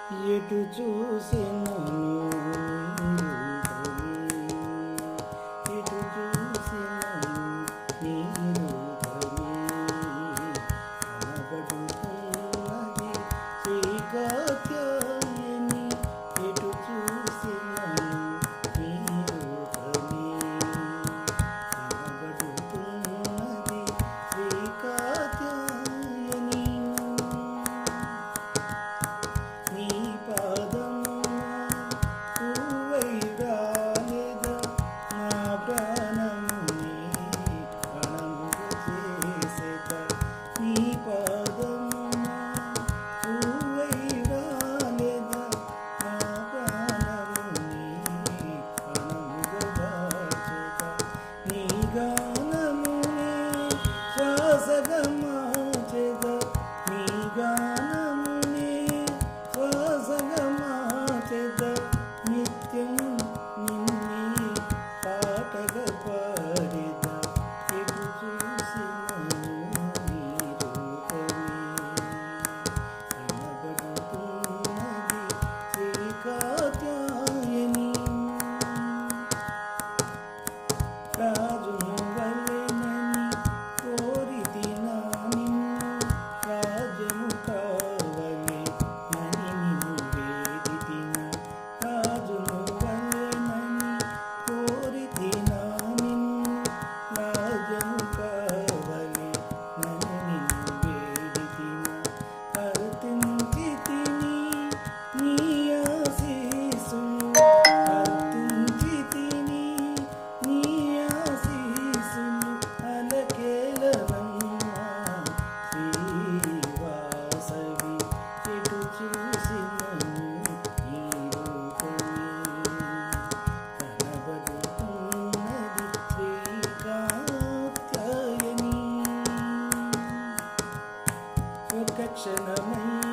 ఎటు చూసినను ఎటు చూసినను నీ రూపమే కనబడుతున్నది శ్రీకాత్యాయని. ఎటు చూసినను నీ రూపమే కనబడుతున్నది శ్రీకాత్యాయని. నీ పాదమున పువ్వై రాలేదా నా ప్రాణముని కణముగా చేసేట. నీ పాదమున పువ్వై రాలేదా నా ప్రాణముని కణముగా దాచేట. నీ గానమునే శ్వాసగా మార్చెద. నీ గానమునే శ్వాసగా మార్చెద. నిత్యం నిన్నే పాటగా పాడెద. ఎటు చూసినను నీ రూపమే కనబడుతున్నది శ్రీకాత్యాయని. రాజును వలెనని కోరితినా నిన్ను రాజము కావలే నని నిన్ను వేడితినా. రాజును వలెనని కోరితినా నిన్ను రాజము కావలే నని నిన్ను వేడితినా. అర్తించితిని నీ ఆశీస్సులు అర్తించితిని నీ ఆశీస్సులు అలకేలనమ్మా శ్రీవాసవి. ఎటు చూసినను నీ రూపమే కనబడుతున్నది శ్రీకాత్యాయని. ఒక క్షణమై